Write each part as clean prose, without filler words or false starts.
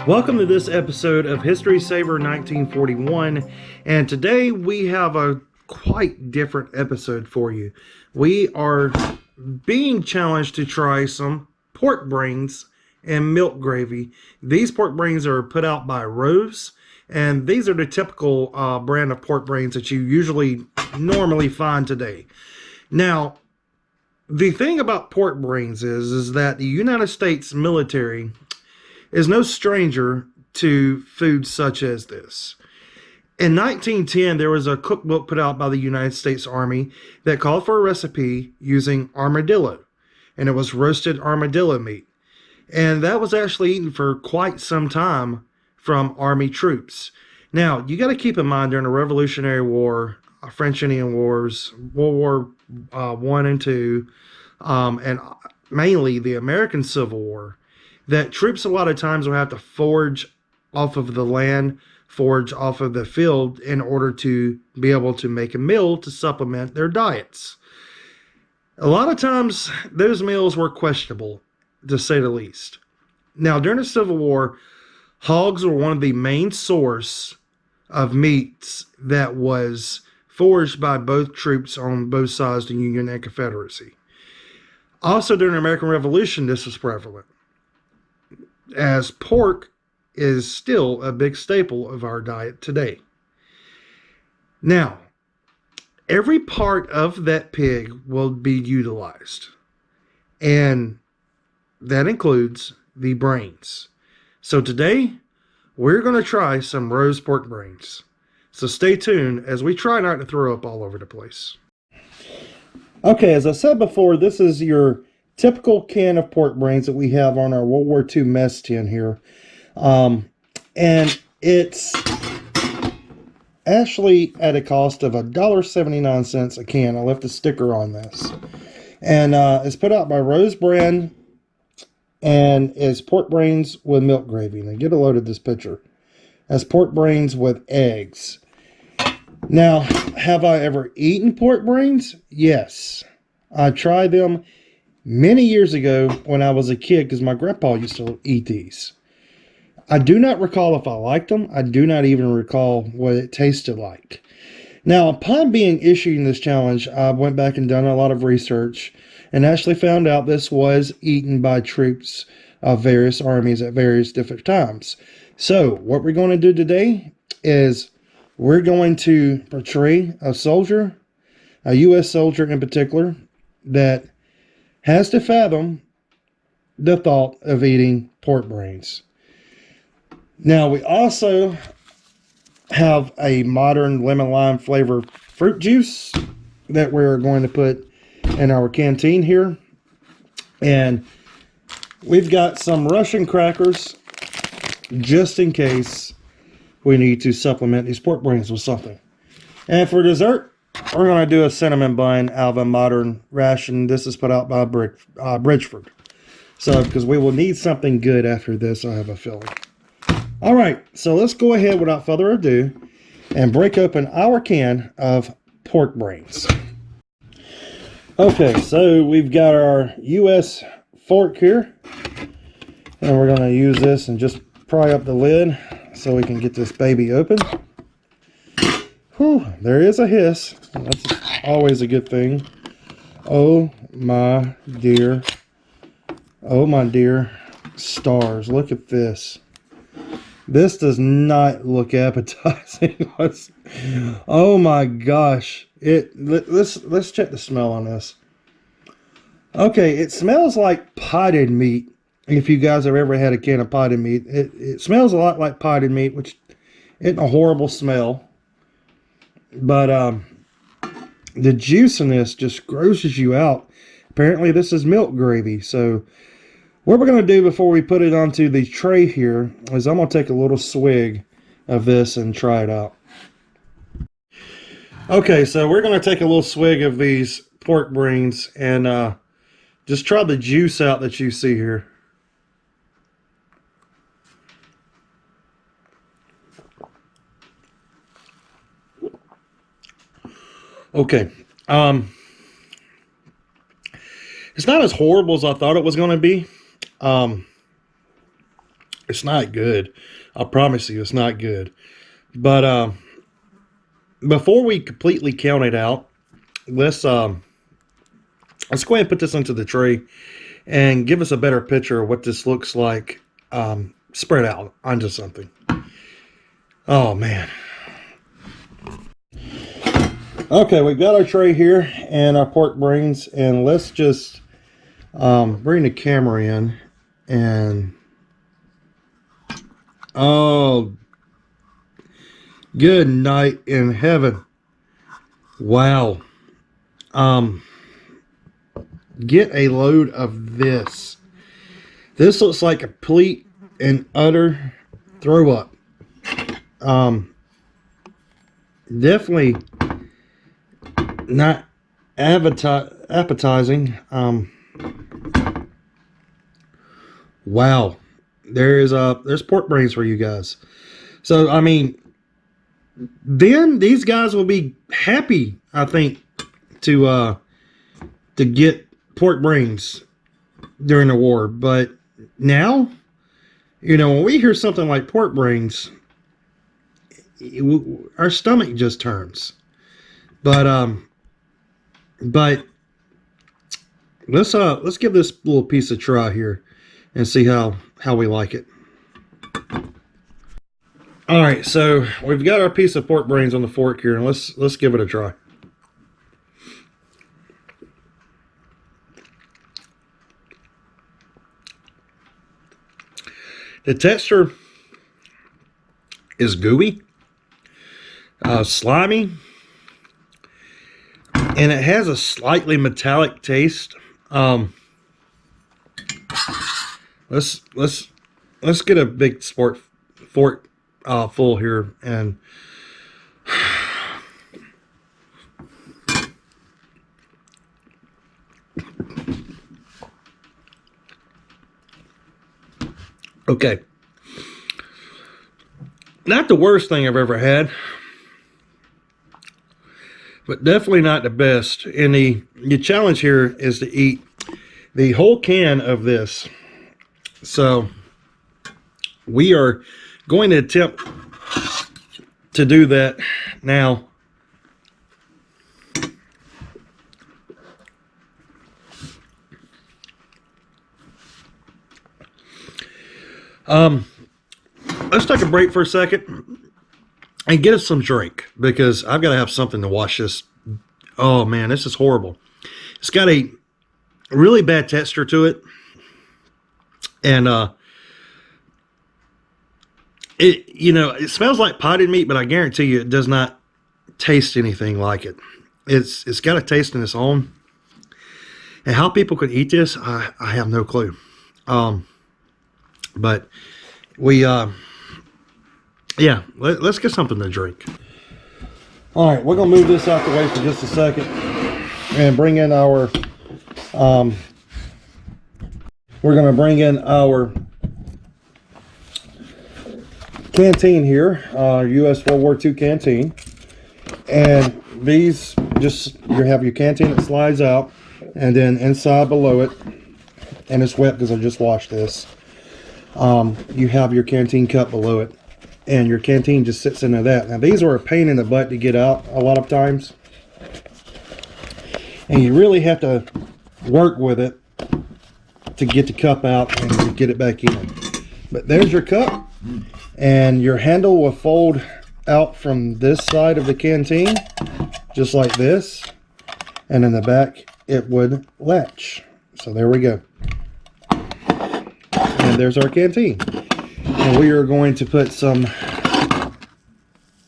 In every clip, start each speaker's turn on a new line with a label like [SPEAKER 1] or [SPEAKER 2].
[SPEAKER 1] Welcome to this episode of History Saver 1941, and today we have a quite different episode for you. We are being challenged to try some pork brains and milk gravy. These pork brains are put out by Rose, and these are the typical brand of pork brains that you usually normally find today. Now, the thing about pork brains is that the United States military is no stranger to foods such as this. In 1910, there was a cookbook put out by the United States Army that called for a recipe using armadillo, and it was roasted armadillo meat. And that was actually eaten for quite some time from Army troops. Now, you got to keep in mind during the Revolutionary War, French Indian Wars, World War I and II, and mainly the American Civil War, that troops a lot of times will have to forage off of the land, forage off of the field in order to be able to make a meal to supplement their diets. A lot of times, those meals were questionable, to say the least. Now, during the Civil War, hogs were one of the main source of meats that was foraged by both troops on both sides, the Union and Confederacy. Also, during the American Revolution, this was prevalent, as pork is still a big staple of our diet today. Now, every part of that pig will be utilized, and that includes the brains. So today, we're going to try some roast pork brains. So stay tuned as we try not to throw up all over the place. Okay, as I said before, this is your typical can of pork brains that we have on our World War II mess tin here. And it's actually at a cost of $1.79 a can. I left a sticker on this. And it's put out by Rose Brand, and it's pork brains with milk gravy. Now get a load of this picture. That's pork brains with eggs. Now, have I ever eaten pork brains? Yes. I tried them many years ago when I was a kid because my grandpa used to eat these. I do not recall if I liked them. I do not even recall what it tasted like. Now, upon being issued this challenge, I went back and done a lot of research and actually found out this was eaten by troops of various armies at various different times. So, what we're going to do today is we're going to portray a soldier, a U.S. soldier in particular, that has to fathom the thought of eating pork brains. Now, we also have a modern lemon lime flavor fruit juice that we're going to put in our canteen here. And we've got some Russian crackers just in case we need to supplement these pork brains with something. And for dessert, we're going to do a cinnamon bun out of a modern ration. This is put out by Bridgeford. So, because we will need something good after this, I have a feeling. All right, so let's go ahead without further ado and break open our can of pork brains. Okay, so we've got our U.S. fork here. And we're going to use this and just pry up the lid so we can get this baby open. Whew, there is a hiss. That's always a good thing. Oh my dear stars, look at this. This does not look appetizing. Oh my gosh. Let's check the smell on this. Okay, it smells like potted meat. If you guys have ever had a can of potted meat, it smells a lot like potted meat, which isn't a horrible smell. But the juice in this just grosses you out. Apparently this is milk gravy. So what we're going to do before we put it onto the tray here is I'm going to take a little swig of this and try it out. Okay, so we're going to take a little swig of these pork brains and just try the juice out that you see here. Okay, it's not as horrible as I thought it was going to be. It's not good. I promise you, it's not good. But before we completely count it out, let's go ahead and put this into the tray and give us a better picture of what this looks like spread out onto something. Oh man. Okay, we've got our tray here and our pork brains, and let's just bring the camera in and oh, good night in heaven. Wow. Get a load of this. This looks like a complete and utter throw up. Definitely not appetizing. Wow. There's pork brains for you guys. So I mean, then these guys will be happy, I think, to get pork brains during the war. But now, you know, when we hear something like pork brains, our stomach just turns. But let's give this little piece a try here and see how we like it. All right, so we've got our piece of pork brains on the fork here, and let's give it a try. The texture is gooey, slimy, and it has a slightly metallic taste. Let's get a big fork full here and okay. Not the worst thing I've ever had, but definitely not the best. And the challenge here is to eat the whole can of this. So we are going to attempt to do that now. Let's take a break for a second and get us some drink, because I've got to have something to wash this. Oh man, this is horrible. It's got a really bad texture to it, and it smells like potted meat, but I guarantee you it does not taste anything like it. It's got a taste in its own, and how people could eat this, I have no clue. But we yeah, let's get something to drink. All right, we're gonna move this out the way for just a second and bring in our we're gonna bring in our canteen here, U.S. World War II canteen. And these, you have your canteen that slides out, and then inside below it, and it's wet because I just washed this, you have your canteen cup below it, and your canteen just sits into that. Now these are a pain in the butt to get out a lot of times, and you really have to work with it to get the cup out and to get it back in. But there's your cup, and your handle will fold out from this side of the canteen just like this, and in the back it would latch. So there we go, and there's our canteen. And we are going to put some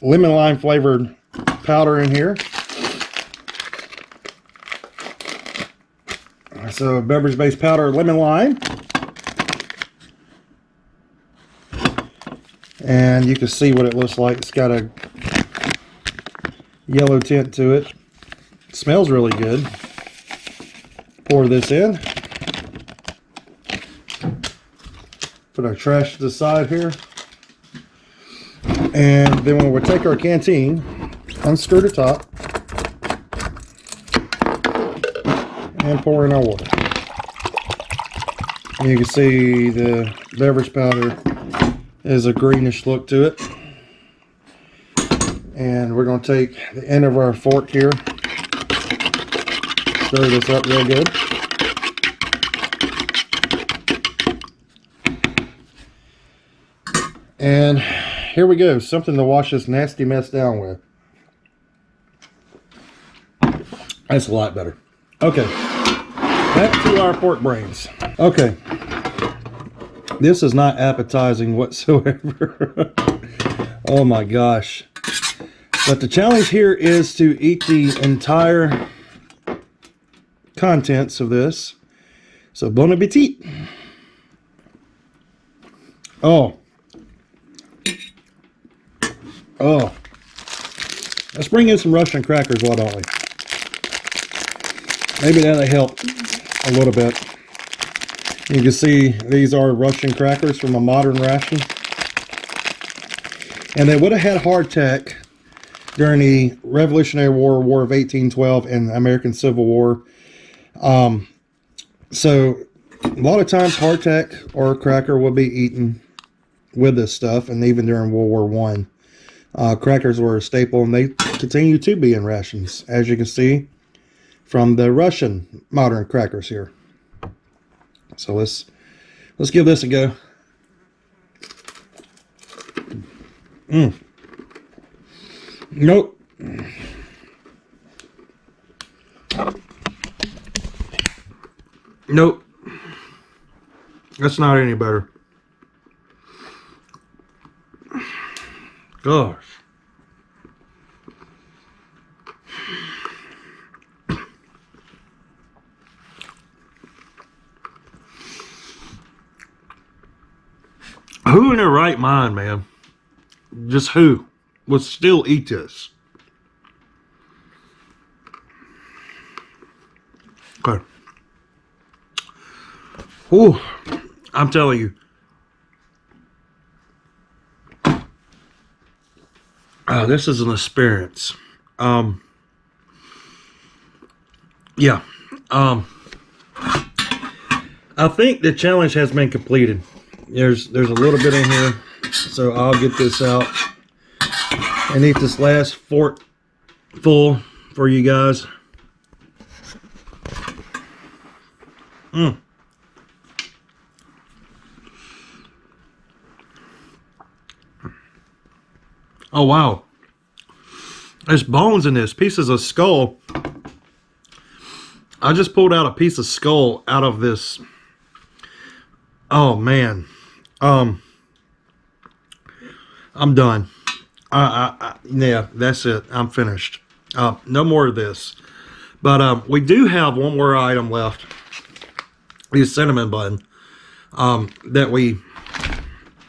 [SPEAKER 1] lemon lime flavored powder in here. So beverage based powder, lemon lime. And you can see what it looks like. It's got a yellow tint to it. It smells really good. Pour this in. Put our trash to the side here. And then when we take our canteen, unscrew the top, and pour in our water. And you can see the beverage powder is a greenish look to it. And we're going to take the end of our fork here, stir this up real good. And here we go, something to wash this nasty mess down with. That's a lot better. Okay, back to our pork brains. Okay, this is not appetizing whatsoever. Oh my gosh. But the challenge here is to eat the entire contents of this. So bon appetit. Oh. Oh. Let's bring in some Russian crackers, why don't we? Maybe that'll help a little bit. You can see these are Russian crackers from a modern ration. And they would have had hardtack during the Revolutionary War, War of 1812, and the American Civil War. So a lot of times hardtack or cracker will be eaten with this stuff, and even during World War One. Crackers were a staple, and they continue to be in rations, as you can see from the Russian modern crackers here. So let's give this a go. Nope. Nope. That's not any better. Gosh. Who in their right mind, man? Just who would still eat this? Okay. Ooh, I'm telling you. This is an experience. Yeah. I think the challenge has been completed. There's a little bit in here, so I'll get this out and eat this last fork full for you guys. Oh wow, there's bones in this, pieces of skull. I just pulled out a piece of skull out of this. Oh man. I'm done. Yeah, that's it. I'm finished. No more of this. But we do have one more item left. The cinnamon bun. That we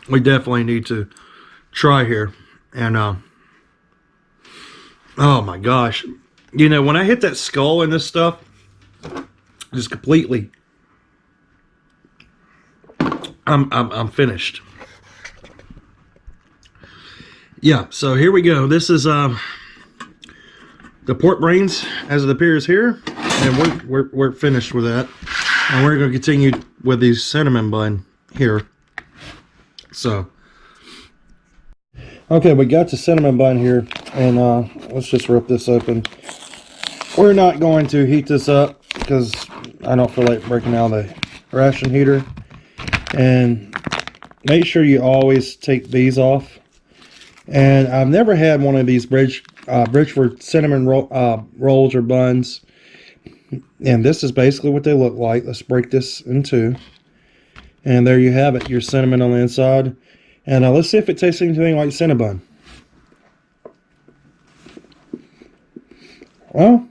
[SPEAKER 1] definitely need to try here. And oh my gosh. You know, when I hit that skull in this stuff, just completely, I'm finished. Yeah, so here we go. This is the pork brains as it appears here, and we're finished with that. And we're going to continue with the cinnamon bun here. So, okay, we got the cinnamon bun here, and let's just rip this open. We're not going to heat this up because I don't feel like breaking out the ration heater. And make sure you always take these off. And I've never had one of these Bridgeford cinnamon rolls or buns. And this is basically what they look like. Let's break this in two. And there you have it, your cinnamon on the inside. And let's see if it tastes anything like Cinnabon. Well,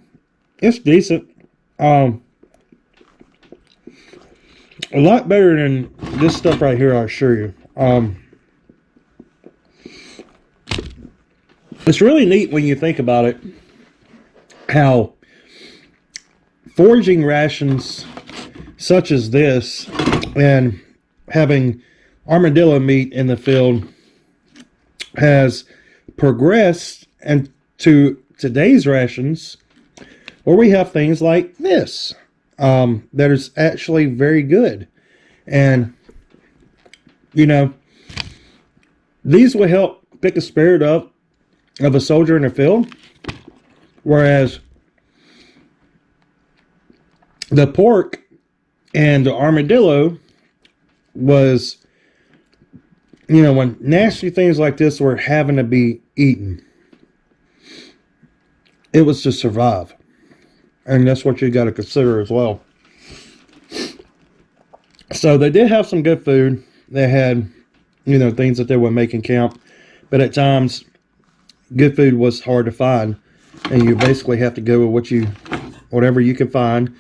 [SPEAKER 1] it's decent. A lot better than this stuff right here, I assure you. It's really neat when you think about it, how foraging rations such as this and having armadillo meat in the field has progressed and to today's rations, where we have things like this that is actually very good. And you know, These will help pick the spirit up of a soldier in the field, whereas the pork and the armadillo was, you know, when nasty things like this were having to be eaten, it was to survive. And that's what you got to consider as well. So they did have some good food. They had, you know, things that they would make in camp. But at times, good food was hard to find. And you basically have to go with whatever you can find.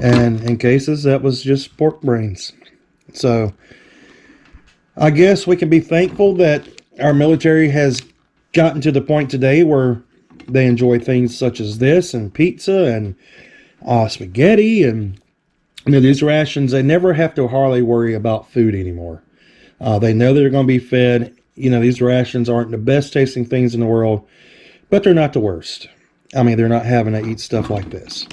[SPEAKER 1] And in cases, that was just pork brains. So I guess we can be thankful that our military has gotten to the point today where they enjoy things such as this and pizza and spaghetti, and you know, these rations, they never have to hardly worry about food anymore. They know they're going to be fed. You know, these rations aren't the best tasting things in the world, but they're not the worst. I mean, they're not having to eat stuff like this.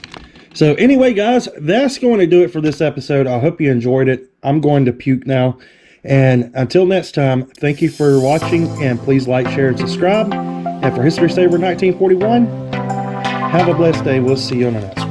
[SPEAKER 1] So anyway, guys, that's going to do it for this episode. I hope you enjoyed it. I'm going to puke now. And until next time, thank you for watching, and please like, share, and subscribe. And for History Saver 1941, have a blessed day. We'll see you on the next one.